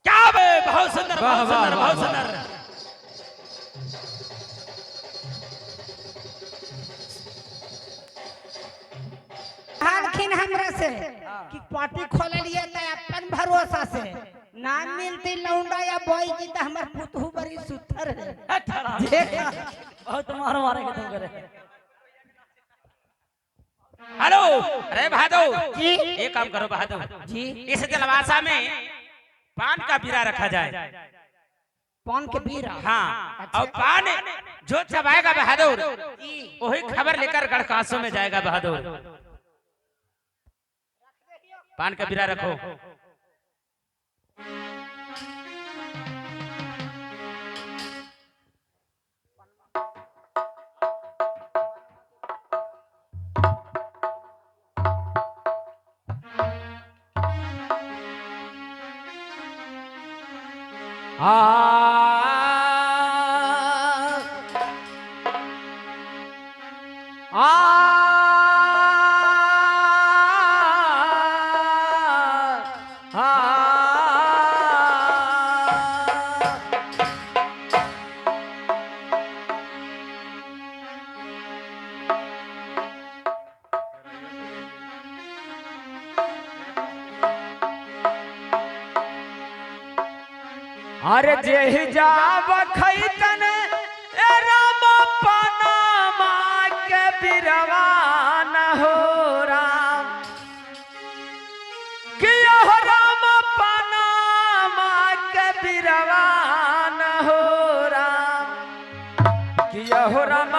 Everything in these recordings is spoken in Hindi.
क्या बहुत सुंदर, बहुत सुंदर, बहुत सुंदर। हमरा से कि पार्टी खोल लिए तो अपन भरोसा से ना मिलती लौंडा या बॉय जी तो हमर पुतहू बड़ी सुथर है। बहुत मारे के तुम करे। हेलो, अरे बहादुर जी एक काम करो बहादुर जी, इस जलवासा में पान का बीरा रखा जाए। पान के बीरा। हाँ, और पान जो चबाएगा बहादुर वही खबर लेकर गढ़कासों में जाएगा बहादुर। पान का बीरा रखो। अरे जे जाब खैतन राम पनामा के बिरवा न हो राम किया हो राम पनामा के बिरवा न हो राम किया हो राम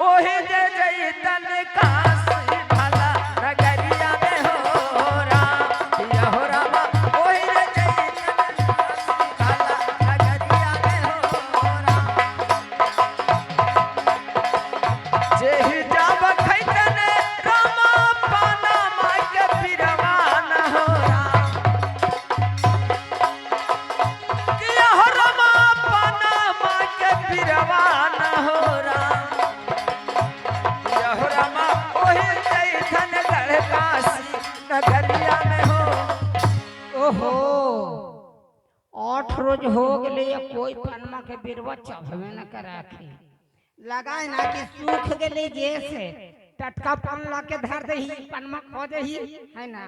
ओहे जे जैतन काशी भला नगरिया में हो राम किया हो राम ओहे जे ओहो 8 रोज हो गए कोई पनमा के बिरवा चढ़वे न कराखी लगाए ना कि सूख गए जैसे टटका पान ला के धर दही पनमा खो दही है ना।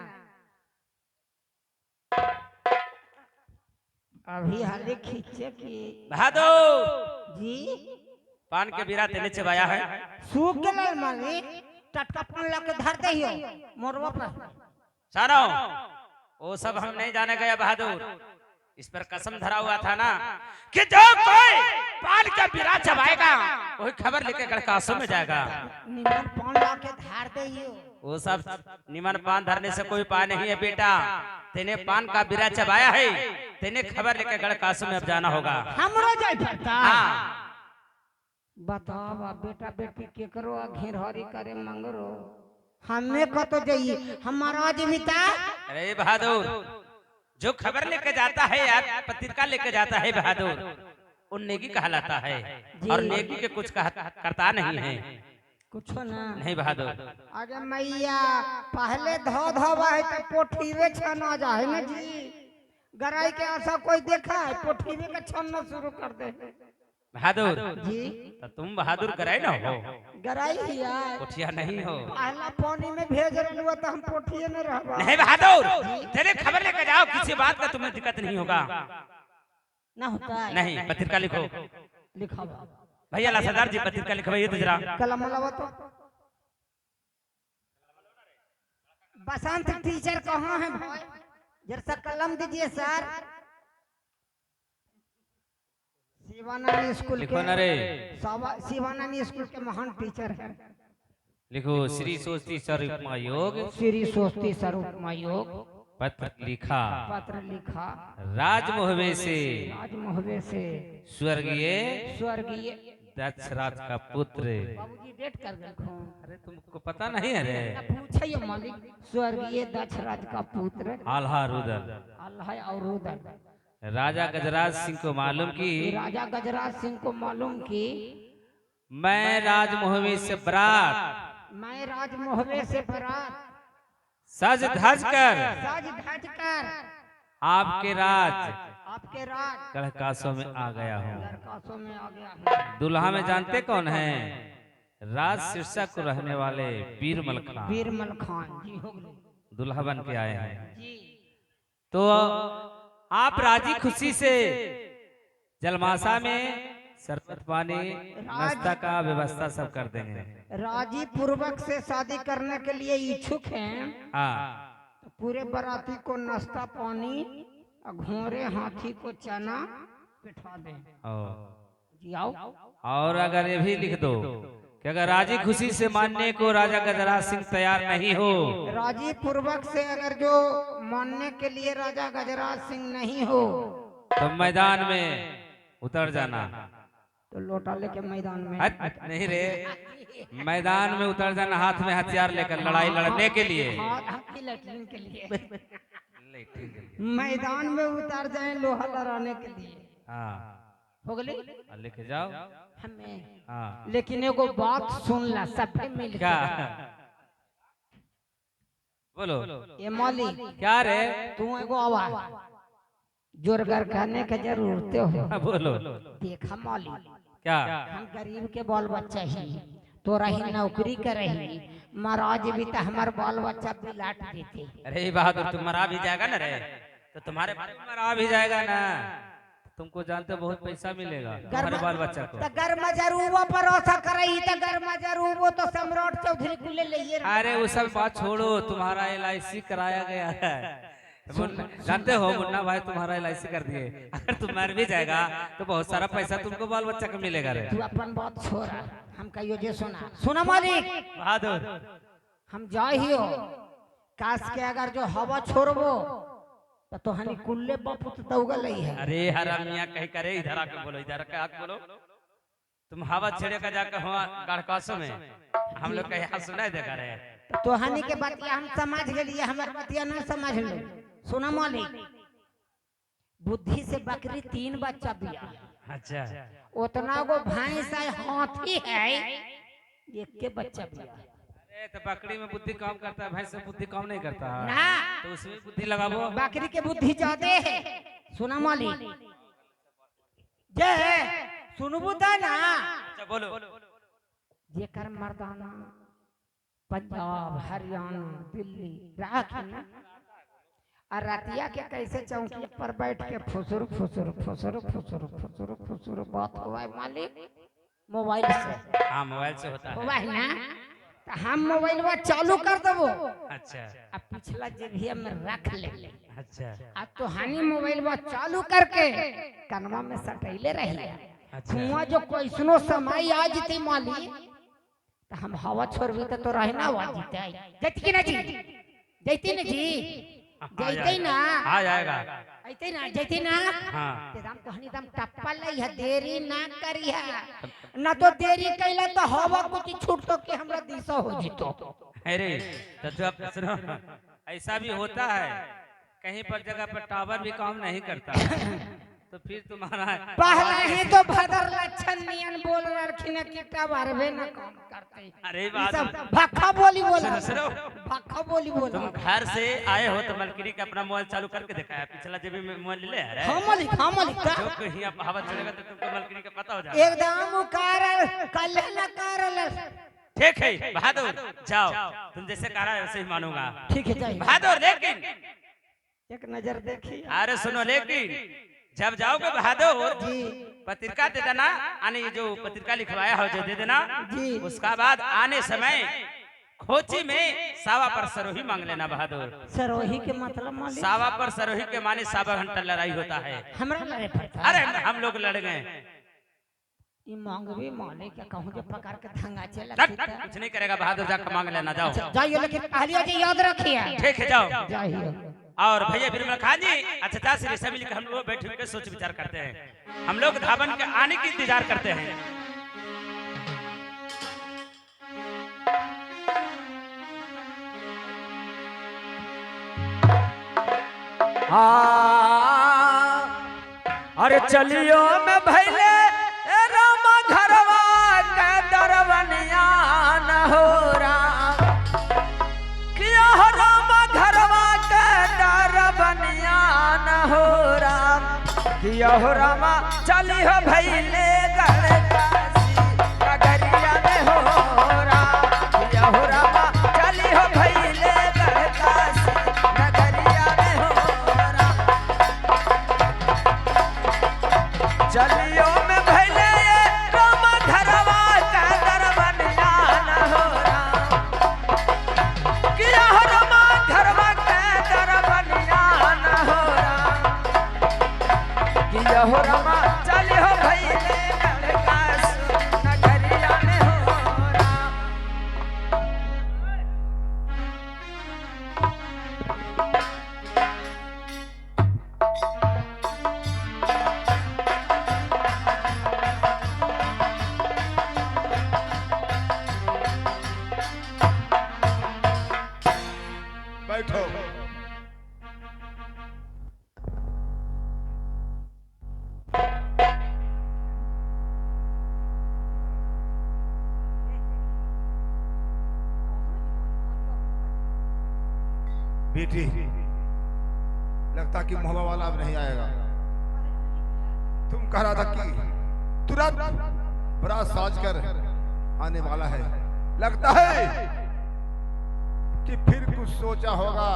अभी हाले खींचे की बहादुर जी पान के बीरा तेने चबाया है। सूख गए मालिक टटका पान ला के धर दही मोरवा पर सानो वो सब हम नहीं जाने गया बहादुर। इस पर कसम धरा हुआ था ना कि जो कोई पान का बीरा चबाएगा वही खबर लेके गढ़कासों में जाएगा। निमन पान ला के धर दही वो सब निमन पान धरने से कोई पान नहीं है बेटा। तेने पान का बीरा चबाया है, तेने खबर लेके गढ़कासों में अब जाना होगा। हमरो जाय पड़ता। हाँ बताओ बेटा बेटी के करो घेरहरी करे मंगरो हमें कतो जाइए हमारा जीविता। अरे बहादुर जो खबर लेके जाता है यार पत्रिका लेके जाता है बहादुर वो नेकी कहलाता है और नेकी के कुछ करता नहीं है कुछ ना नहीं बहादुर। अरे मैया पहले धो धोबा है तो पोठीरे छना जाए ना जी। गराई के ऐसा कोई देखा है पोठीरे का छनना शुरू कर दे बहादुर जी। तो तुम बहादुर कराई ना हो गराई ही यार पोठिया नहीं हो। पहला पानी में भेज रहे तो हम पोठिए में रहबा नहीं बहादुर तेरे खबर लेके जाओ किसी बात का तुम्हें दिक्कत नहीं होगा। ना होता है नहीं पत्रिका लिखो लिखा भैया ला सरदार जी पत्रिका लिखवाइए तो जरा। कलम लावा तो बसंत टीचर कहाँ है भाई जरा कलम दीजिए सर। शिवानंद स्कूल लिखो ना रे शिवानंद स्कूल के महान टीचर है। लिखो श्री सोचती स्वरूप योग श्री सोचती स्वरूप योग पत्र लिखा पत्र लिखा राजमोहवे से राजमोहवे से स्वर्गीय दक्षराज का पुत्र। बाबूजी डेट कर रखो। अरे तुमको पता नहीं है रे पूछिए मालिक स्वर्गीय दक्षराज का पुत्र आल्हा रुदल अल्लाह और रुदल राजा गजराज सिंह को मालूम की राजा गजराज सिंह को मालूम की मैं राजमोहवे से बरात मैं राजमोहवे से बरात सज धज कर आपके राज आपके राज कड़कासों में आ गया हूँ। लड़कासों में आ गया हूँ। दुल्हा में जानते कौन है? राज शीर्षक को रहने वाले बीरमल खान। बीरमल खान जी हो गए। दुल्हा बन के आए हैं। जी तो आप राजी खुशी से जलमासा में शरबत पानी नाश्ता का व्यवस्था सब कर देंगे। राजी पूर्वक से शादी करने के लिए इच्छुक हैं। हाँ, तो पूरे बाराती को नाश्ता पानी और घोड़े हाथी को चना बिठा दें। जी आओ। और अगर ये भी लिख दो कि अगर राजी खुशी से मानने को राजा गजराज सिंह तैयार नहीं हो, राजी पूर्वक से अगर जो मानने के लिए राजा गजराज सिंह नहीं हो तो मैदान में उतर जाना। तो लोटा लेके मैदान में नहीं रे, मैदान में उतर जाना हाथ में हथियार लेकर लड़ाई लड़ने के लिए। आपकी लैट्रिन के लिए मैदान में उतर जाए लोहा लड़ाने के लिए। हाँ, हो गई लेके जाओ हमें। हाँ। लेकिन एगो बात सुन ला सबके मिल क्या बोलो? ये मौली क्या रे? तू एगो आवाज जोरगर कहने के जरूरत हो। बोलो देखा मौली, क्या? हम गरीब के बाल बच्चा ही तोरा ही नौकरी करे ही महाराज भी तो हमारे बाल बच्चा बिलाट देते। अरे बहादुर, तुम मरा भी जाएगा ना रे, तो तुम्हारे मरा भी जाएगा ना। तुमको जानते हो बहुत पैसा मिलेगा तुम्हारे बाल बच्चा को। तो गर्म जरूबो भरोसा करही तो गर्म जरूबो तो सम्राट चौधरी को ले लिए। अरे वो सब बात छोड़ो, तुम्हारा LIC कराया गया है। जानते हो मुन्ना भाई तुम्हारा LIC कर दिए। अगर तुम मर भी जाएगा तो बहुत सारा पैसा तुमको बाल बच्चा को मिलेगा रे। तू अपन बात छोड़ा, हम कहियो जे सुना मालिक बहादुर, हम जा ही हो काश के अगर जो हवा छोड़बो तो हनी कुल्ले बापुत दौगल है। अरे हरामिया कहीं करे, इधर आके बोलो, इधर आके बोलो। तुम हवा छेड़े का जाकर हुआ गढ़कासों में हम लोग कहीं यहाँ सुनाई देखा रहे। तो हनी के बतिया हम समझ गए, हमारे बतिया ना समझ लो। सुना मालिक, बुद्धि से बकरी 3 बच्चा दिया। अच्छा, उतना गो भैंस है हाथी है 1 के बच्चा दिया। अरे तो बकरी में बुद्धि काम करता है, भैंस में बुद्धि काम नहीं करता है ना, तो उसमें बुद्धि लगाओ। बकरी के बुद्धि ज्यादा है। सुना मालिक जय सुनबू ता ना। अच्छा बोलो। जेकर मर्दाना पंजाब हरियाणा दिल्ली राख ना, और रतिया के कैसे चौकी पर बैठ के फुसुर फुसुर फुसुर फुसुर फुसुर फुसुर बात हुआ है मालिक मोबाइल से। हाँ, मोबाइल से होता हुआ है। है ना, तो हम मोबाइल चालू कर देबो। अच्छा अब पिछला जेबिया में रख ले। अच्छा अब तो हानि मोबाइल चालू करके कनवा में सटैले रही। हुआ जो कैसनो समय आ जीती माली तो हम हवा छोड़बी तो रहना आवाज जीते जैती कि ना जी, जैती ना जी, जैती ना आ जाएगा। ऐते ना जैती ना। हाँ, एकदम तो हनी दम टप्पा लई है, देरी ना करी है ना, तो देरी कैला तो हवा कुछ छूट तो के हमरा दिशा हो जीतो। अरे तो जब सुनो, ऐसा भी होता है कहीं पर जगह पर टावर भी काम नहीं करता तो फिर तुम्हारा पहले ही तो भदर लक्षण नियन बोल रखिन कि टावर भी ना काम करते। अरे ये बात सब भक्का बोली बोला, सुनो, भक्का बोली बोला। तुम घर से आए हो तो मलकिनी का अपना मोबाइल चालू करके दिखाया, पिछला जेबी में मोबाइल ले आ हाँ मालिक, हाँ मालिक का जो कहीं आप हवा चलेगा तो तुमको मलकिनी का पता हो जाएगा। एकदम उकारल कल ना करल। ठीक है बहादुर, जाओ, तुम जैसे कह रहा है वैसे ही मानूंगा। ठीक है जाइए बहादुर, लेकिन एक नजर देखिए। अरे सुनो, लेकिन जब जाओगे बहादुर जी पत्रिका दे देना, आने जो पत्रिका लिखवाया हो जो दे देना। जी उसका बाद आने समय खोची में सावा पर सरोही मांग लेना बहादुर। सरोही के मतलब मालिक सावा पर सरोही के माने 7 घंटा लड़ाई होता है। हमरा लड़े पड़ता। अरे हम लोग लड़ गए। ई मांगबे मालिक के कहूं जे पकड़ के धंगा चला। कुछ नहीं करेगा बहादुर, जाकर मांग लेना, जाओ। जाइए लेकिन कहलियो जे याद रखिए। ठीक है, जाओ। जाइए। और भैया बीरबल खान जी अच्छा से सब मिलकर हम लोग बैठ के सोच विचार करते हैं। हम लोग धावन के आने की इंतजार करते हैं। अरे चलियो में भैले रामा घरवा के दरवनिया न हो राम, किया रामा घरवा के दरवनिया न कि यहो रामा चली हो भैले गढ़ काशी नगरिया में हो राम कि यहो रामा चली हो भैले गढ़ काशी नगरिया में हो राम चलियो में भैले राम घरवा का दरबनिया न हो राम कि यहो रामा घरवा का दरबनिया न हो राम कि यहो रामा चली हो भैले गढ़ काशी नगरिया में हो राम बैठो। बेटी, लगता कि मोहब्बत वाला अब नहीं आएगा। तुम कह रहा था कि तुरंत बरात साज कर आने वाला है। लगता है कि फिर कुछ सोचा होगा,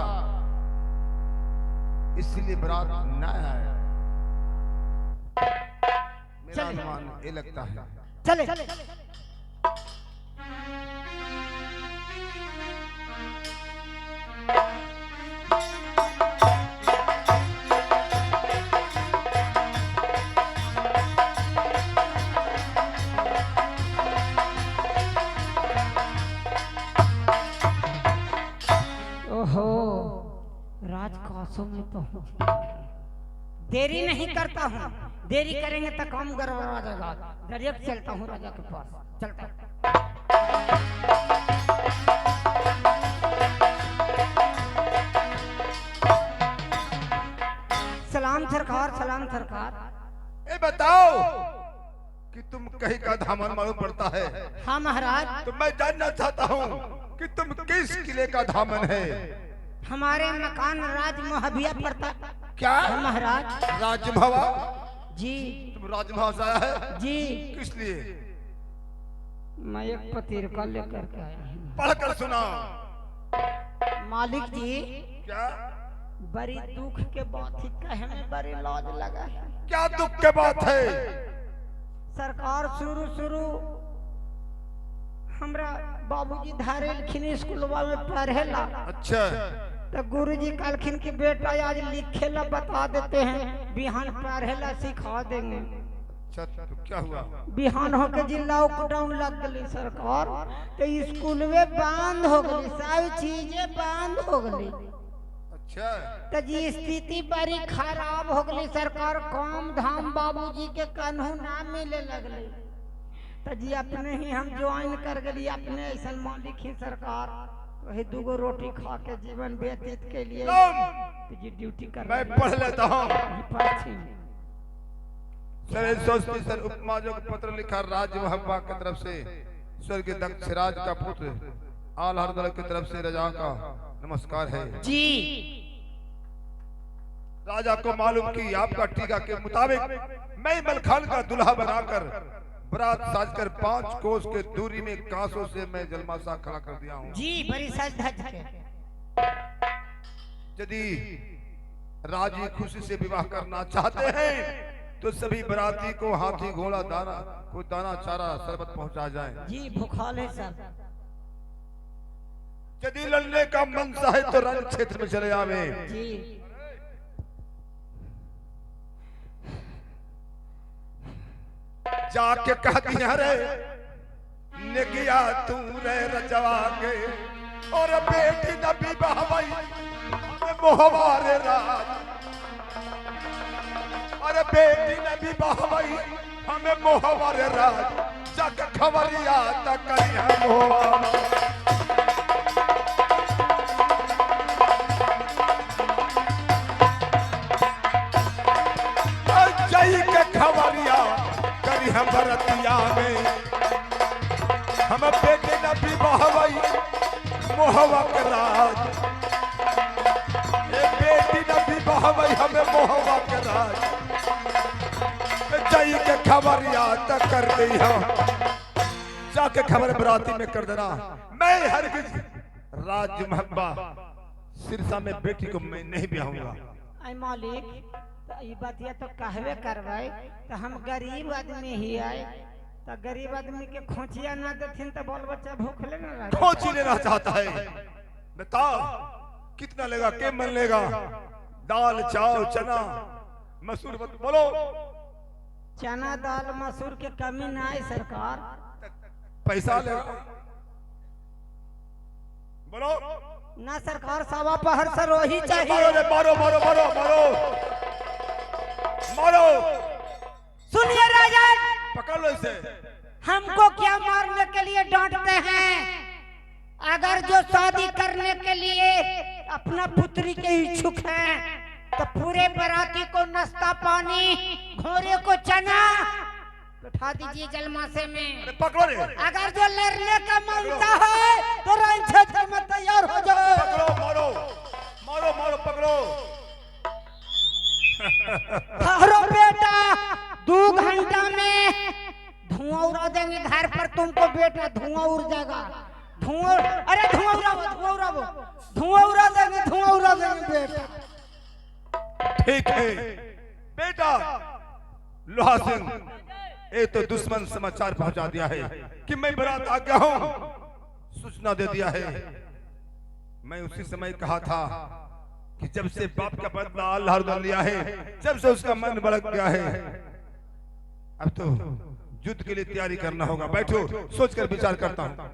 इसलिए बरात न आया। मेरा अनुमान ये लगता है। चले ओहो, राजकासों में पहुंच देरी नहीं करता हूँ। देरी करेंगे तो काम गड़बड़ा जाएगा। डायरेक्ट चलता हूँ राजा के पास। चलता सलाम सरकार, सलाम सरकार। ए बताओ कि तुम कहीं का दामन मालूम पड़ता है? हाँ महाराज, तो मैं जानना चाहता हूँ कि तुम किस किले का दामन है? हमारे मकान राज मोहबिया पड़ता। क्या? हाँ महाराज राजभवा? जी तुम राजभवा से आया है? जी। किस लिए? मैं एक पत्रिका लेकर के आया हूँ। पढ़कर सुना। मालिक जी, क्या? बड़ी दुख के बात ही कहे में बड़ी लाज लगा है। क्या दुख के बात है? सरकार शुरू हमरा बाबूजी धारेलखिन स्कूलवा में पढ़ेला। अच्छा, तो गुरुजी कहलखिन कि बेटा आज लिखेला बता देते हैं, बिहान पढ़ेला सिखा देंगे। अच्छा, तो क्या हुआ? बिहान होके जी लॉकडाउन लग गई सरकार, तो स्कूल में बंद हो गई, सब चीजें बंद हो गई। अच्छा, तो जी स्थिति बड़ी खराब हो गई सरकार। काम धाम बाबूजी के कन्हू ना मिले लगले। तो जी अपने ही हम ज्वाइन कर गई। अपने ऐसा मालिक ही सरकार, वही दूगो रोटी खा के जीवन व्यतीत के लिए तो जी ड्यूटी कर। मैं पढ़ लेता हूँ। पढ़ती सर सोचती सर उपमा जो पत्र लिखा राज महब्बा की तरफ से स्वर्गीय दक्षराज का पुत्र आल हरदल की तरफ से राजा का नमस्कार है जी। राजा को मालूम कि आपका टीका के मुताबिक मैं मलखान का दुल्हा बनाकर बरात साजकर 5 कोस के दूरी में कांसों से मैं जलमासा खड़ा कर दिया हूँ जी। बड़ी सज धज के यदि राजी खुशी से विवाह करना चाहते हैं तो सभी बराती को हाथी घोड़ा दाना को दाना चारा शरबत पहुंचा जाए। जी। भूखाल है सब। यदि लड़ने का मन चाहे तो रण क्षेत्र में चले आवे। जी। जाके कह दिया रे निगिया तू रे रजवा के और बेटी नबी बहवाई मोहवारे राज। अरे बेटी नबी बहवाई हमें मोहवारे राज। जग खबरिया तक करिया मोहवारा। जय के खबरिया करी हम भरतिया में हम बेटे नबी बहवाई मोहवा के राज। ए बेटी नबी बहवाई हमें मोहवा के राज। खबर याद कर दी हो, जाके खबर बराती में कर देना। मैं हरगिज राज महब्बा सिरसा में बेटी को मैं नहीं ब्याहूंगा। आई मालिक तो ई बतिया तो कहवे करवाए तो हम गरीब आदमी ही आए तो गरीब आदमी के खोचिया ना देथिन तो बाल बच्चा भूखले न रहे। खोची लेना चाहता है, बताओ कितना लेगा, के मन लेगा? दाल चावल चना मसूर बोलो। चना दाल मसूर के कमी ना है सरकार। पैसा लेगा बोलो। ना सरकार सवा पहर से रोही चाहिए। मारो मारो मारो मारो मारो। सुनिए राजन, पकड़ लो इसे। हमको क्या मारने के लिए डांटते हैं? अगर जो शादी करने के लिए अपना पुत्री के इच्छुक हैं तो पूरे बाराती को नाश्ता पानी, घोड़े को चना बैठा दीजिए जलमासे में। पकड़ो रे। अगर जो लड़ने का मांगता है तो रणछेत्र में तैयार हो जाओ। पकड़ो मारो मारो मारो पकड़ो। ठहरो बेटा, 2 घंटा में धुआं उड़ा देंगे घर पर तुमको बेटा, धुआं उड़ जाएगा। धुआं, अरे धुआं उड़ाओ, धुआं उड़ाओ, धुआं उड़ा देंगे, धुआं उड़ा देंगे बेटा। ठीक है बेटा। लोहा सिंह, ये तो दुश्मन समाचार पहुंचा दिया है कि मैं बारात आ गया हूं, सूचना दे दिया है। मैं उसी समय कहा था कि जब से बाप का बदला अल्लाह लिया है, जब से उसका मन भड़क गया है, अब तो युद्ध के लिए तैयारी करना होगा। बैठो, सोचकर विचार करता हूं।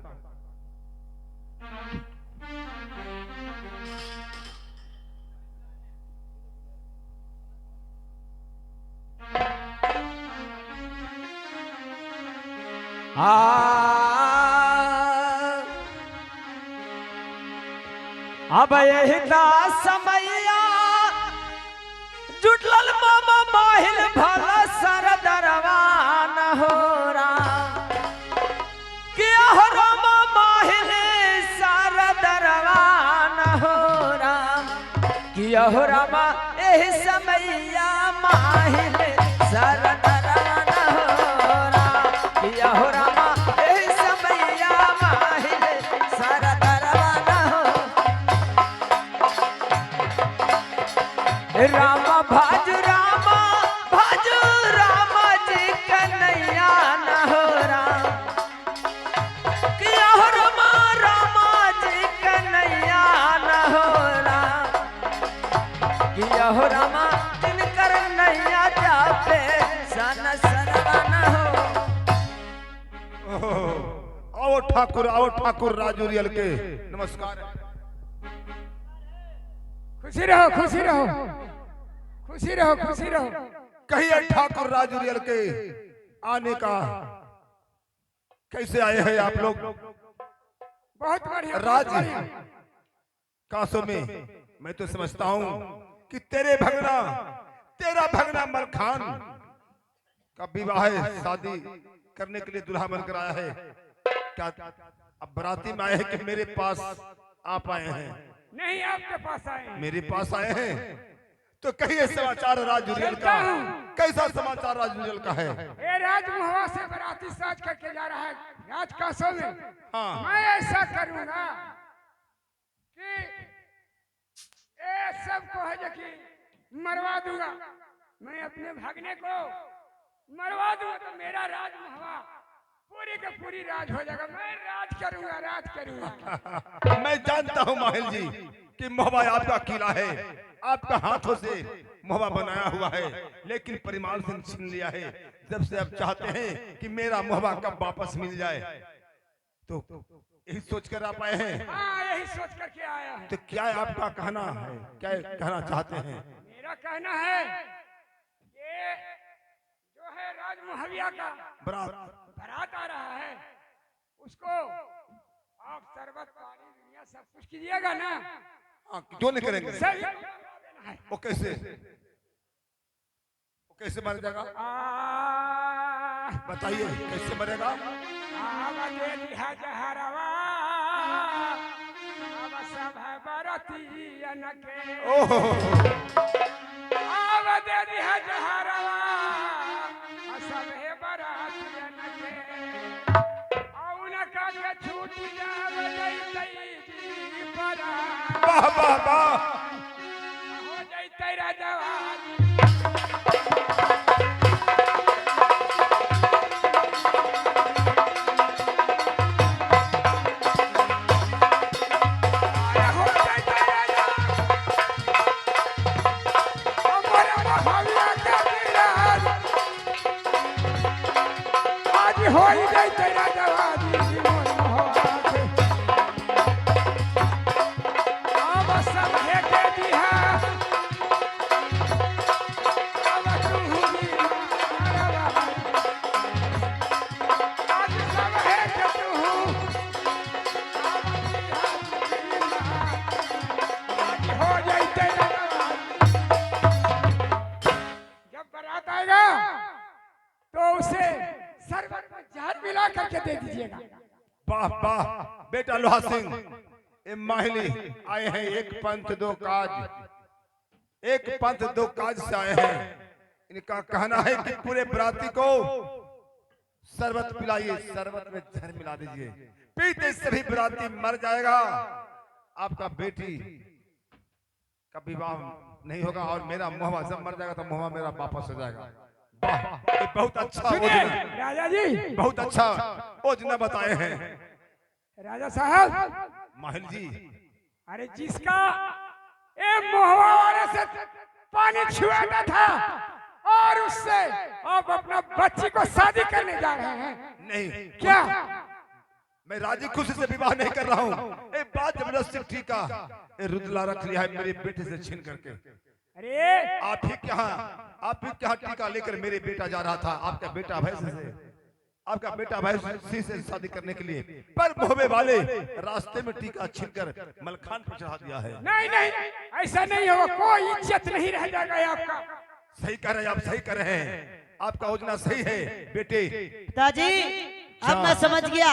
अब यही समैया जुटल मामा माहिल भला सर दरवान हो राम, किया हो रामा माहिल सर दरवान हो राम, किया हो रामा यही समैया माहिल सर दरवान हो राम, किया हो रामा यही समैया माहिल सर दरवान हो रामा भज रामा जी कन्हैया न हो राम, किया हो रामा जी कन्हैया न हो राम, किया हो रामा जिनकर नैया जापे सन सरवन हो। आओ ठाकुर राजू रियल के नमस्कार। खुशी रहो, खुशी रहो, खुशी रहो, खुशी रहो। कहिए ठाकुर राजू रियल के आने का कैसे आए हैं आप लोग? बहुत बढ़िया राज बहुत बढ़िया। कासों में मैं तो समझता हूं कि तेरा भगना मलखान का विवाह शादी करने के लिए दुल्हा बनकर आया है। क्या अब बराती में आए हैं कि मेरे पास आप आए हैं? नहीं, आपके पास आए हैं। मेरे पास आए हैं तो कहिए समाचार राजू रियल का। कैसा समाचार राजू रियल का है? ये राजमहवा से बराती साज करके जा रहा है राजकासों में। हाँ। मैं ऐसा करूंगा कि ये सबको है जो कि मरवा दूंगा। मैं अपने भागने को मरवा दूंगा तो मेरा राजमहवा पूरी का पूरी राज हो जाएगा। मैं राज करूंगा, राज करूंगा। मैं जानता हूं माहिल जी कि मोहबा आपका किला है, आपका हाथों से मोहबा बनाया हुआ है, लेकिन परिमाल सिंह छीन लिया है। जब से आप चाहते हैं कि मेरा मोहबा कब वापस मिल जाए, तो यही सोचकर आप आए हैं। हाँ, यही सोच करके आया है। तो क्या आपका कहना है, क्या कहना चाहते हैं? मेरा कहना है ये जो है राजमहविया का बारात आ रहा है, उसको आप शरबत पानी दुनिया सब कुछ कीजिएगा ना। क्यों नहीं करेंगे? सही वो कैसे मर जाएगा? बताइए कैसे मरेगा? सब वाह वाह वाह हो जैते राजा हो जैते राजा हमारे महावीर का विराज आज हो जैते राजा जीवन हो अब सब है के दिया अब तू ही मारा आज सब है के तू आज हो जाते जब बारात आएगा तो उसे शरबत में जहर मिला करके दे दीजिएगा। वाह वाह बेटा लोहा सिंह ये माहिली आए हैं एक पंथ दो काज, एक पंथ दो काज से आए हैं। इनका कहना है कि पूरे बराती को शरबत पिलाइए, शरबत में जहर मिला दीजिए, पीते सभी बराती मर जाएगा। आपका बेटी का विवाह नहीं होगा और मेरा मुहवा जब मर जाएगा तो मुहवा मेरा वापस हो जाएगा। वाह ये बहुत अच्छा सुनिए ओजना, राजा जी, बहुत अच्छा ओजना बताए हैं राजा साहब, माहिल जी। अरे जिसका ए मोहवा वाले से पानी छुआता था और उससे आप अपना बच्ची को शादी करने जा रहे हैं नहीं क्या? मैं राजी खुशी से विवाह नहीं कर रहा हूँ। एक बात जबरदस्ती टीका ये रुदला रख लिया है मेरे बेटे से छीन करके। अरे आप ही क्या टीका लेकर मेरे बेटा जा रहा था आपका बेटा भैंस से, आपका बेटा भैंस से शादी करने के लिए, पर मोहबे वाले रास्ते में टीका छीनकर मलखान पर चढ़ा दिया है। नहीं नहीं ऐसा नहीं होगा, कोई इज्जत नहीं रह जाएगा आपका। सही कह रहे हैं आप, सही कह रहे हैं, आपका योजना सही है बेटे। पिताजी अब मैं समझ गया।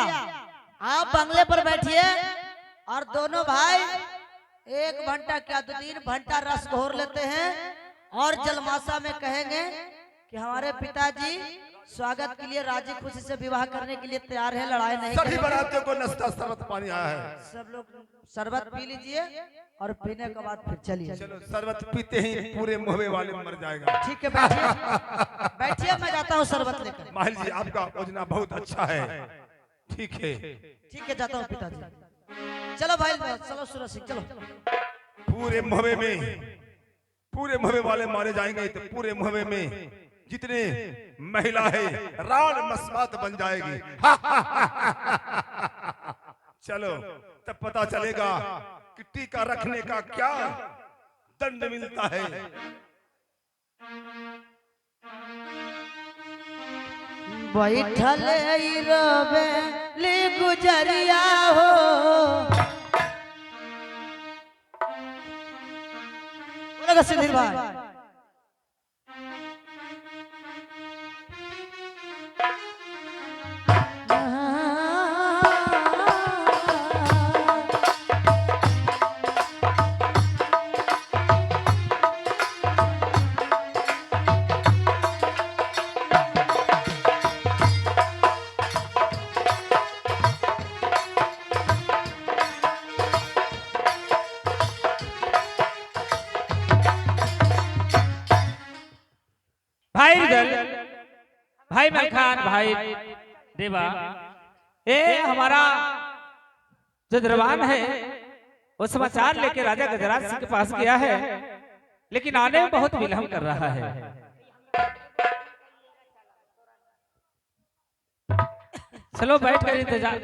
आप बंगले पर बैठिए और दोनों भाई 1 घंटा क्या 2-3 घंटा रस घोर लेते हैं और जलमासा में कहेंगे कि हमारे पिताजी स्वागत के लिए राजी खुशी से विवाह करने के लिए तैयार है, लड़ाई नहीं सभी करेंगे। बारातियों को नाश्ता शरबत पानी आया है। सब लोग शरबत पी लीजिए और पीने के बाद फिर चलिए। चलो शरबत पीते ही पूरे मोहबे वाले मर जाएगा। ठीक है बैठिए बैठिए, मैं जाता हूँ शरबत लेकर। माहिल जी आपका योजना बहुत अच्छा है, ठीक है। ठीक है जाता हूँ पिताजी। चलो भाई चलो सूरज सिंह चलो। पूरे मोहबे वाले मारे जाएंगे तो पूरे मोहबे में जितने महिला है राल मस्मात बन जाएगी। चलो तब पता चलेगा कि टीका रखने का क्या दंड मिलता है। बैठल रबे गुजरिया हो, बोलेगा सिद्धि भाई। भाई रिदल, भाई मलखान, भाई देवा, ये हमारा जो दरबान है वो समाचार लेके राजा गजराज सिंह के पास गया है, लेकिन आने में बहुत विलंब कर रहा है। चलो बैठ कर इंतजार।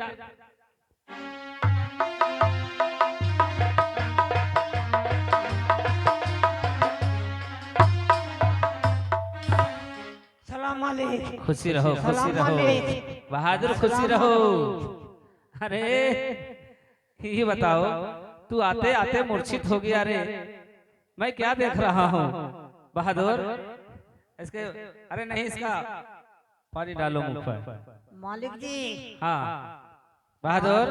सलाम अलैकुम। खुशी रहो, खुशी सलाम रहो अलैकुम। बहादुर, खुशी रहो। अरे ये बताओ, तू आते आते मूर्छित हो गया रे, मैं क्या देख रहा हूँ बहादुर? इसके अरे नहीं, इसका पानी डालो मुंह पर। मालिक जी हाँ बहादुर,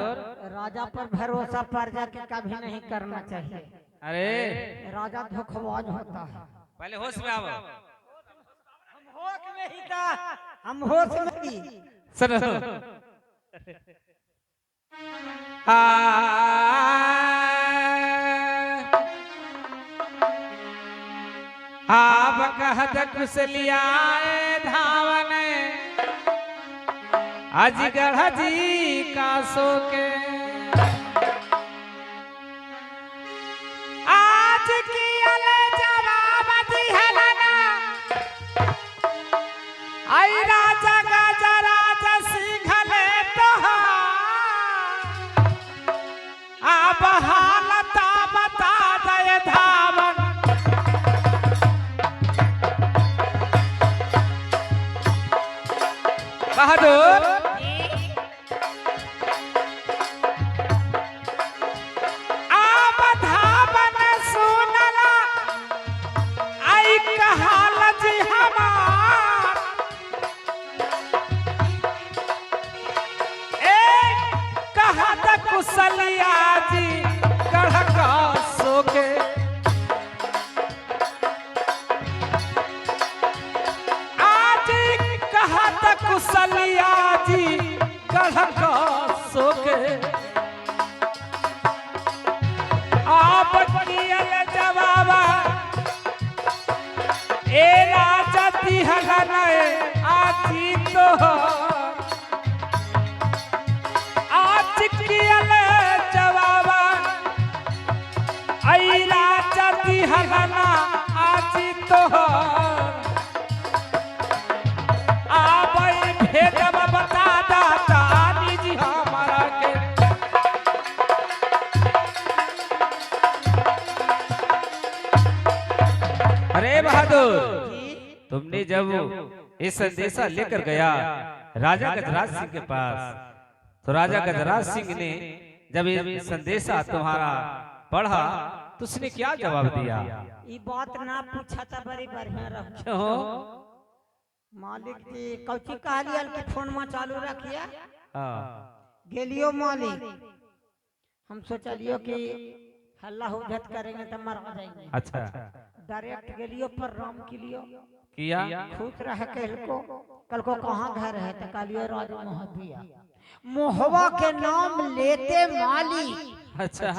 राजा पर भरोसा प्रजा के कभी नहीं करना चाहिए। अरे राजा धोखेबाज होता है। पहले होश में आओ। होश में ही था, हम होश में ही। सुनो आप कहत कुशलियाए धावन अजगढ़ जी का सो के आज की अले जवाब दिहलना आई राजा गजराज सिंघले तो आप हालता बता दे धावन बहादुर आप धावन सुनला आई कहाल जी हमार ए कहत कुशलिया जी गढ़ का सोके आज कहत कुशलिया जी गढ़ का सोके आप कियल जवाबा ए राजा तिहगन आजी तो आज कियल जवाबा आई राजा तिहगन आजी तो आप भेदब बता दाता जी हमारा के अरे बहादुर तुमने जब ये संदेशा लेकर गया राजा गजराज सिंह के पास तो राजा गजराज सिंह ने जब ये संदेशा तुम्हारा पढ़ा तो उसने क्या जवाब दिया? ये बात ना पूछा था बड़ी बढ़िया रह क्यों? मालिक जी कौची कहलियल कि फोन में चालू रखिया हाँ, गेलियो मालिक हम सोचलियो कि हल्ला हुजत करेंगे तो मरा जाएंगे अच्छा डायरेक्ट गेलियो पर राम के लियो किया खुश रह कल को कहाँ घर है तो कालियो राज मोहबिया मोहवा के नाम लेते मालिक अच्छा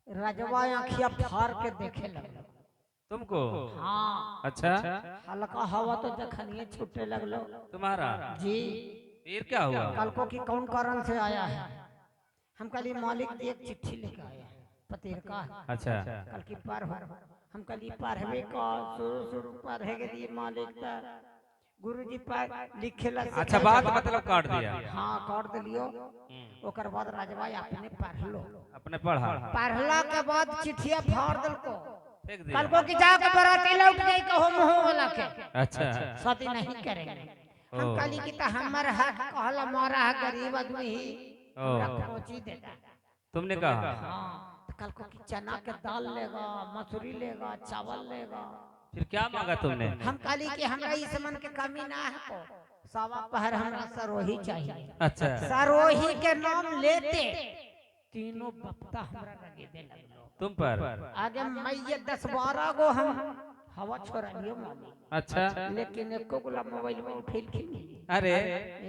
रजवा आँखिया फाड़ के देखे लगलो तुमको हाँ अच्छा हल्का हवा तो जखनिए छूटे लगलो तुम्हारा जी फिर क्या हुआ? कल को की कौन कारण से आया है हम कल मालिक की एक चिट्ठी लेके आए हैं पतिर का अच्छा कल की पार हो हम कल पढ़वे का शुरू पढ़े के लिए मालिक का गुरुजी पर लिखेला अच्छा बात मतलब काट दिया हाँ काट दिलियो ओकर बाद राजवा अपने पढ़ लो अपने पढ़ा पढ़ला के बाद चिट्ठिया फाड़ दल को फेंक दिया कल को की जाके बराती लौट गई कहो मुंह वाला के अच्छा शादी नहीं करेंगे हम ओ। कली की तो हमार हक कहला मारा है गरीब आदमी ही ओ। हमरा खोची देता तुमने कहा हाँ तो कल को की चना के दाल लेगा मसूरी लेगा चावल लेगा फिर क्या मांगा तुमने? हम कली की हमरा इस मन के कमी ना है को सवा पहर हमरा सरोही चाहिए अच्छा सरोही के नाम लेते तीनों बप्ता हमरा लगे दे लगलो तुम पर आगे मैये 10-12 गो हम हवा छोड़ा लियो मालिक अच्छा लेकिन एको गुला मोबाइल में फेल खिली अरे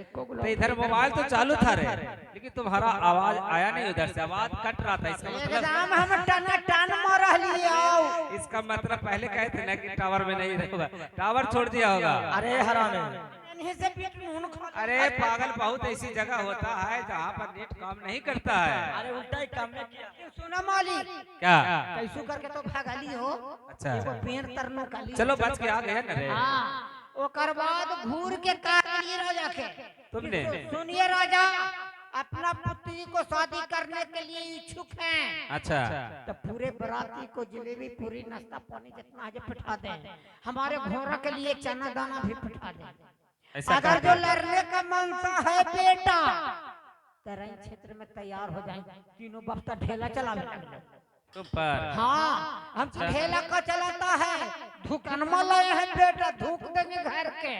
एको गुला तो इधर मोबाइल तो चालू था रे लेकिन तुम्हारा आवाज आया नहीं उधर से आवाज कट रहा था इसका मतलब एकदम हम टना टन मार लियो इसका मतलब पहले कहे थे ना कि टावर में नहीं रहेगा टावर छोड़ दिया होगा अरे हरामे इन्हीं से पेट मुंह खा अरे पागल बहुत ऐसी जगह होता है जहाँ पर नेट काम नहीं करता है अरे उल्टा ही काम में किया सुना मालिक क्या कैसू करके तो भागली हो अच्छा एगो पेड़ तरनो काली चलो बच के आ गए ना रे हां ओकर बाद घूर के काटली राजा के तुमने सुनिए राजा अपना पुत्री को शादी करने के लिए इच्छुक हैं अच्छा तो पूरे बराती को जलेबी पूरी नाश्ता पानी जितना है पिठा दें हमारे घोड़ा के लिए चना दाना भी पिठा दें ऐसा अगर कर जो दे। लड़ने का मनसा है बेटा तो रंग क्षेत्र में तैयार हो जाएंगे तीनों बफ्ता ढेला चलावे लगले तुम पर हाँ हम तो ढेला का चलाता है धुकनमा लाए हैं बेटा धूक देंगे घर के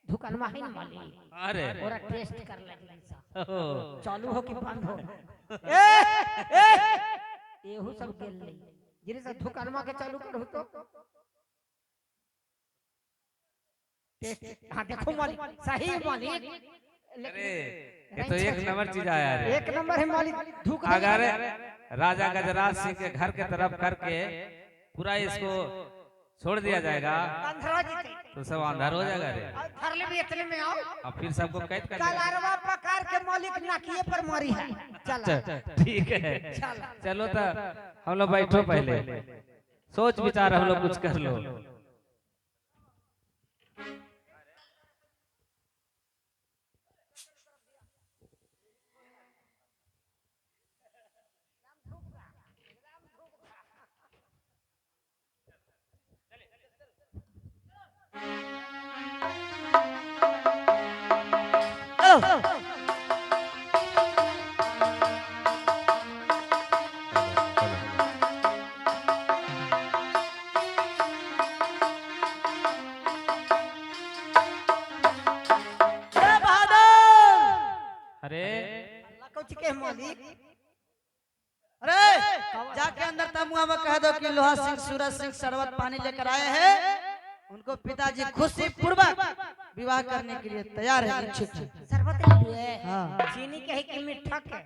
धुकनमा ही न माली अरे और टेस्ट कर लेंगे ओह, चालू हो कि बंद हो ए एहू सब गेल नहीं जिने से धुकनमा के चालू करू तो हाँ देखो मालिक सही मालिक अरे ये तो एक नंबर चीज आया रे एक नंबर है मालिक धूक अगर राजा गजराज सिंह के घर के तरफ करके पूरा इसको छोड़ दिया जाएगा अंधरा जीते तो सब अंधार हो जाएगा रे। और फरले भी इतने में आओ अब फिर सबको कैद कर देगा। कलारवा पकार के मालिक नाकिए पर मारी है चल अच्छा, ठीक है चलो तो हम लोग बैठो पहले सोच विचार हम लोग कुछ कर लो। अरे कुछ के मालिक अरे जाके अंदर तमुआ में कह दो कि लोहा सिंह सूरज सिंह शरबत पानी लेकर आए हैं। उनको पिताजी खुशी पूर्वक विवाह करने के लिए तैयार है, इच्छुक है। शरबत ले लिए हाँ। चीनी के है कि मीठा के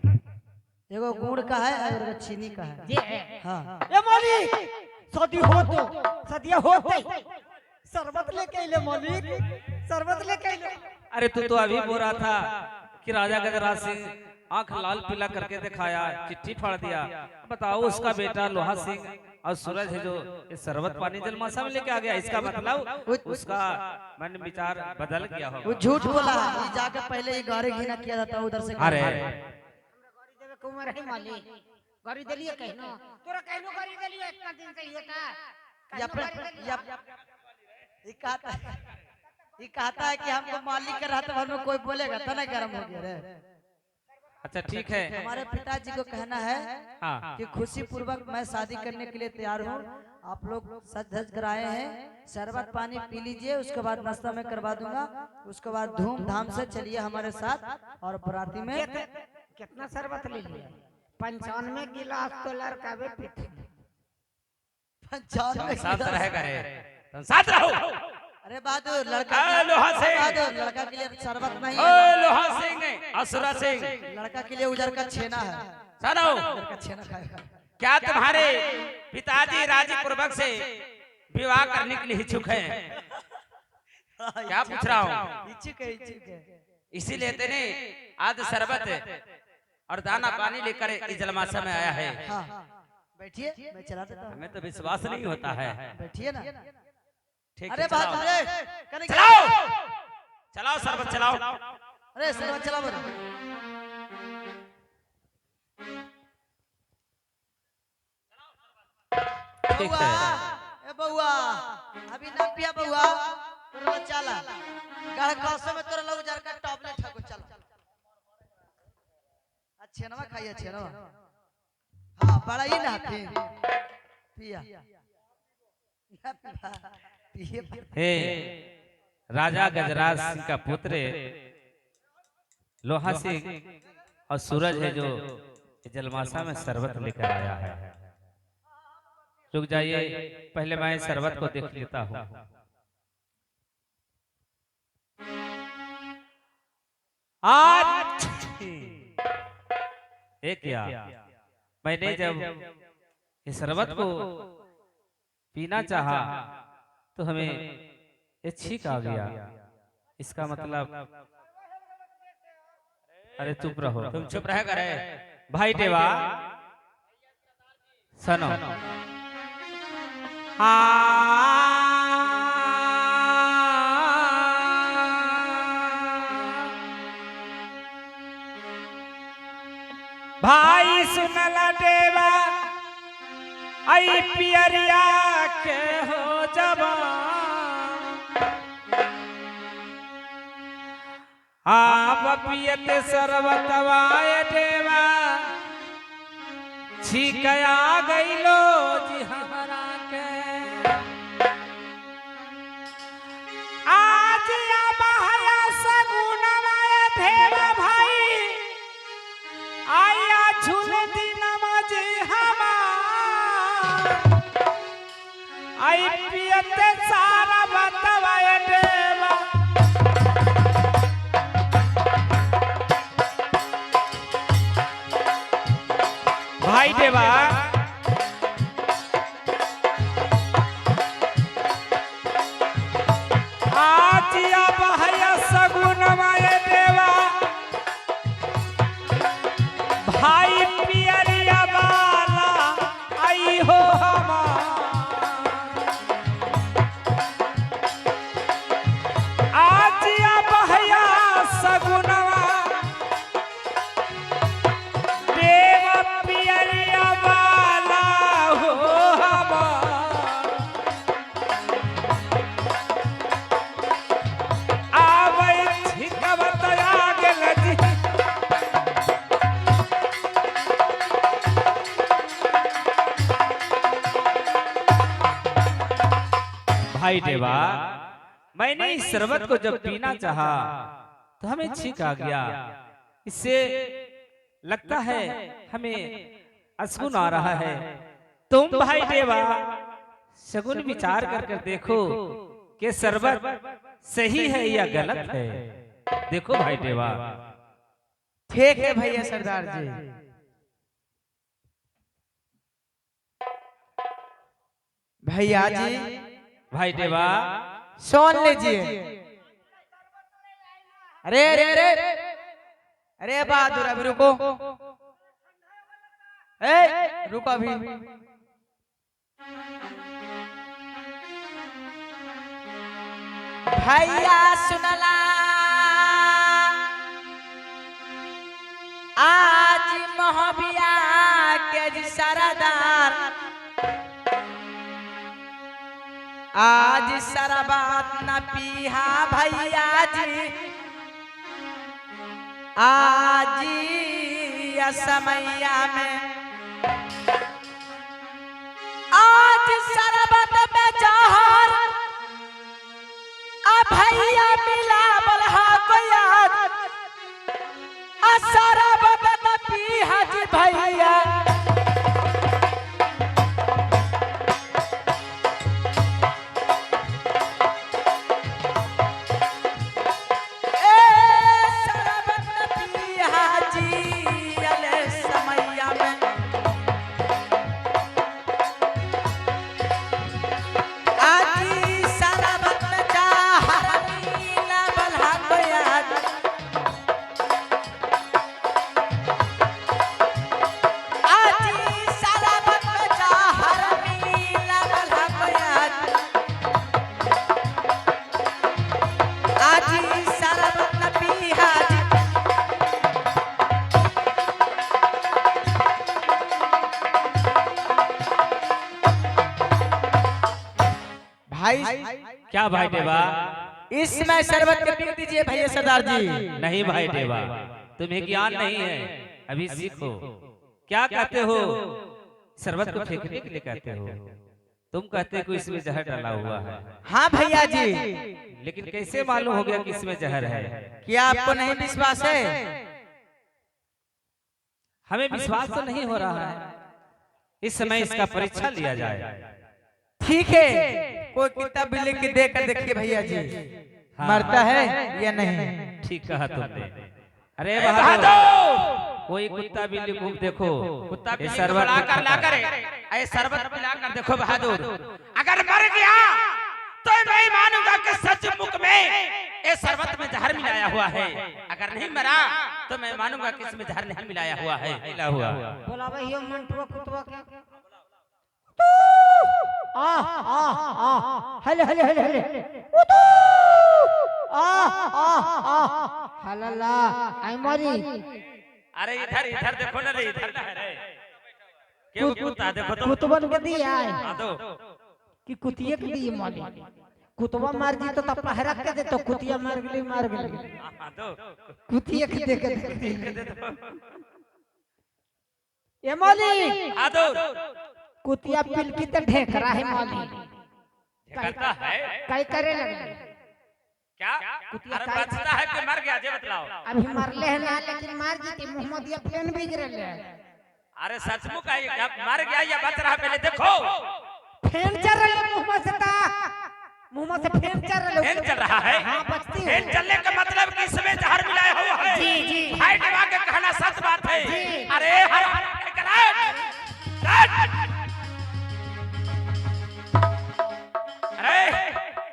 एगो गुड़ का है और एगो चीनी का है। ये है हाँ ए मालिक शादी हो तो सदिया होते शरबत लेके आइले मालिक शरबत लेके आइले। अरे तू तो अभी बोल रहा था कि राजा गजराज सिंह आंख लाल पीला करके दिखाया, चिट्ठी फाड़ दिया। बताओ उसका बेटा लोहा सिंह और सूरज है जो इस शरबत पानी जलमासा में लेके आ गया, इसका मतलब उसका मन विचार बदल गया वो होगा। झूठ बोला है। ये जाकर पहले ही गाड़ी घीना किया जाता है उधर से। अरे गरी देवे के उम्र है मालिक गरी देलिए कहनो तोरा कहनो गरी देलिए इतना दिन से होता ये कहता है कि हमको मालिक के रहते भर में कोई बोलेगा तो नहीं गर्म हो गया रे। अच्छा ठीक है। हमारे पिताजी को कहना है हाँ कि खुशी पूर्वक मैं शादी करने के लिए तैयार हूँ। आप लोग सज धज कर आए हैं, शरबत पानी पी लीजिए, उसके बाद नाश्ता मैं करवा दूंगा। उसके बाद धूमधाम से चलिए हमारे साथ। और बराती में कितना शरबत ले लिया 95 गिलास तो लड़का बे पीते 95 साथ रहेगा रे, तुम साथ रहो। अरे बहादुर लड़का लोहा सिंह। बहादुर लड़का के लिए शरबत नहीं ओ है, लोहा सिंह ने असुरा सिंह लड़का के लिए उजर का छेना है। सुनो, उजर का छेना खाएगा। क्या तुम्हारे पिताजी राजी पूर्वक से विवाह करने के लिए इच्छुक हैं? क्या पूछ रहा हूँ? इच्छुक है, इच्छुक है। इसीलिए तेने आज शरबत और दाना पानी लेकर इस जलमासा में आया है। हाँ बैठिए, मैं चला देता हूँ। हमें तो विश्वास नहीं होता है। बैठिए ना। ठीक अरे है, बहादुर चलाओ रे, कने चलाओ चलाओ शरबत चलाओ। अरे शरबत चला बोलो। ठीक बउआ, है। ए बउआ, अभी ना पिया बउआ, तोरा चला। गह कौसे में तोरा लोग जार का टॉबलेट है को चला। अच्छे नवा खाइए, अच्छे नवा। हाँ बड़ा ही ना पिया। हे राजा गजराज सिंह का पुत्र लोहा सिंह और सूरज है जो जलमासा में शरबत लेकर आया है। रुक जाइए, पहले मैं शरबत को देख लेता हूँ। आज एक क्या मैंने जब इस शरबत को पीना चाहा तो हमें ये छींक आ गया। इसका मतलब अरे चुप रहो, तुम चुप रह करे भाई देवा। सुनो, भाई सुनला देवा आई पियरिया के हो जवान, आप पियत सरबतवाय देवा छिकया गईलो जी हमारा के। आज आया सगुनवाय देवा भाई आया झूल दिन मजी हमार आई पियत सारा बतवाय देवा। भाई देवा भाई देवा, मैंने इस शरबत को जब पीना चाहा तो हमें छींक आ गया। इससे लगता है हमें अशगुन आ रहा है। तुम भाई देवा सगुन विचार कर देखो कि शरबत सही है या गलत है। देखो भाई देवा। ठीक है भैया सरदार जी। भैया जी भाई देवा सुन लीजिए। अरे अरे अरे अरे बहादुर अभी रुको, रुको अभी। भैया सुनला आज मोहबिया के जी सरदार, आज शरबत न पीहा भैया जी, आज या समैया में आज शरबत में जहर भैया मिला बलहा को याद, शरबत न पीहा जी भैया। क्या भाई देवा? इसमें शरबत के पी दीजिए भैया सरदार जी। नहीं भाई देवा, तुम्हें ज्ञान नहीं है, अभी सीखो। क्या कहते हो? शरबत को फेंकने के लिए कहते हो। तुम कहते हो इसमें जहर डाला हुआ है। हाँ भैया जी। लेकिन कैसे मालूम हो गया कि इसमें जहर है? क्या आपको नहीं विश्वास है? हमें विश्वास तो नहीं हो रहा है। इस समय इसका परीक्षा लिया जाए। ठीक है, कोई किताब भी लिख के देकर देखिए भैया जी। हाँ, मरता है या नहीं। ठीक कहा तुमने। अरे बहादुर, कोई कुत्ता बिल्ली को देखो, कुत्ता बिल्ली शरबत ला कर ऐ शरबत पिला कर देखो बहादुर। अगर मर गया तो मैं मानूंगा कि सचमुच में ये शरबत में जहर मिलाया हुआ है। अगर नहीं मरा तो मैं मानूंगा कि इसमें जहर नहीं मिलाया हुआ है। मिला हुआ बोला भैया मंटुआ कुतवा क्या हले हले हले हले हलला आई मारी। अरे इधर इधर देखो ना रे, इधर ना है रे। क्यों कुत्ता देखो तो कुतवन के दिया है हाँ तो कि कुतिया के दिए माली। कुतवा मार दी तो पहरा के दे तो कुतिया मार गली हाँ तो कुतिया के दे के ये माली हाँ तो कुतिया पिलकी तो ढेक रहा है माली। करता है कई करे लगे क्या? अरे बचता है कि मर गया? जे बतलाओ। अभी मरले है ना, लेकिन मार दी मोहम्मदिया प्लेन भेज रहे हैं। अरे सचमुच है क्या? मर गया या बच रहा? पहले देखो। फेन चल रहा है मुंह से फेन चल रहा है। फेन चल रहा है? हाँ बचती है। फेन चलने का मतलब कि इसमें जहर मिलाया हुआ है। जी जी भाई देवा के कहना सच बात है। अरे हर अरे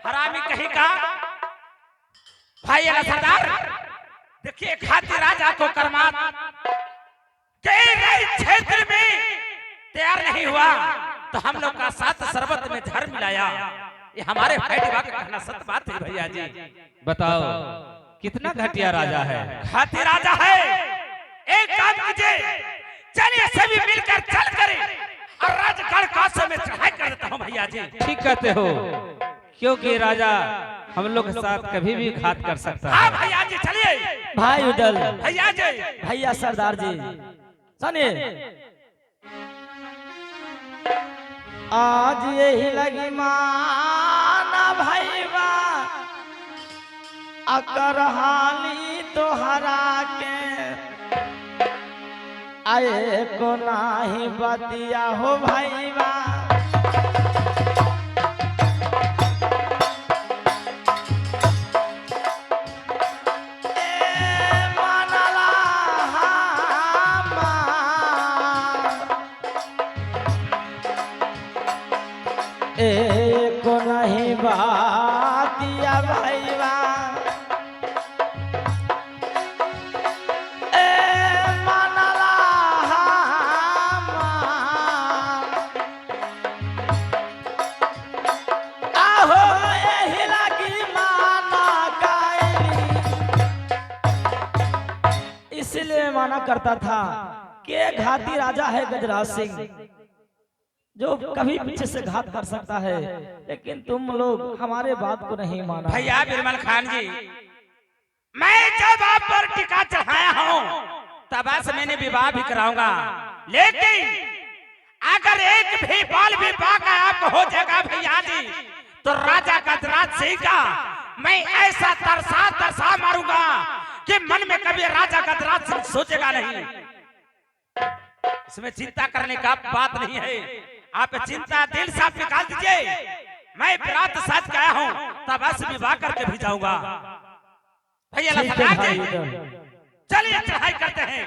हरामी कहीं का भाई अला सरदार, देखिए खाती राजा को कर्मात के क्षेत्र में तैयार नहीं हुआ तो हम लोग का साथ शरबत में जहर मिलाया। ये हमारे भाई देवा के कहना सच बात है भैया जी। बताओ कितना घटिया राजा है। खाती राजा है। एक काम कीजिए, चलिए सभी मिलकर चल करें और राजगढ़ काशी में चढ़ाई कर देता हूँ भैया जी। ठीक कहते हो, क्योंकि राजा हम लोग के साथ कभी भी घात कर सकता हाँ है। भैया जी चलिए। भाई उदल भैया जी भैया सरदार जी सुनिए, आज यही लगी माना भैया अकर हाली तोहरा के आए को नाही बतिया हो भैया एक नहीं बातिया भैया मनला आहो एही लगी माना गायली इसलिए माना करता था कि घाती राजा है गजराज सिंह जो कभी पीछे से घात कर सकता है, लेकिन तुम लोग हमारे बात को नहीं माना। भैया बिरबल खान जी, मैं जब आप पर टिका चढ़ाया हूँ तब से मैंने विवाह भी कराऊंगा, लेकिन अगर एक भी बाल भी पाका आपको हो जाएगा भैया जी तो राजा गजराज सिंह का मैं ऐसा तरसा मारूंगा कि मन में कभी राजा गजराज सिंह सोचेगा नहीं। इसमें चिंता करने का बात नहीं है, आप चिंता दिल से आप निकाल दीजिए। मैं रात साथ गया हूँ तब बस विवाह करके भी जाऊंगा। भैया चलिए चढ़ाई करते हैं।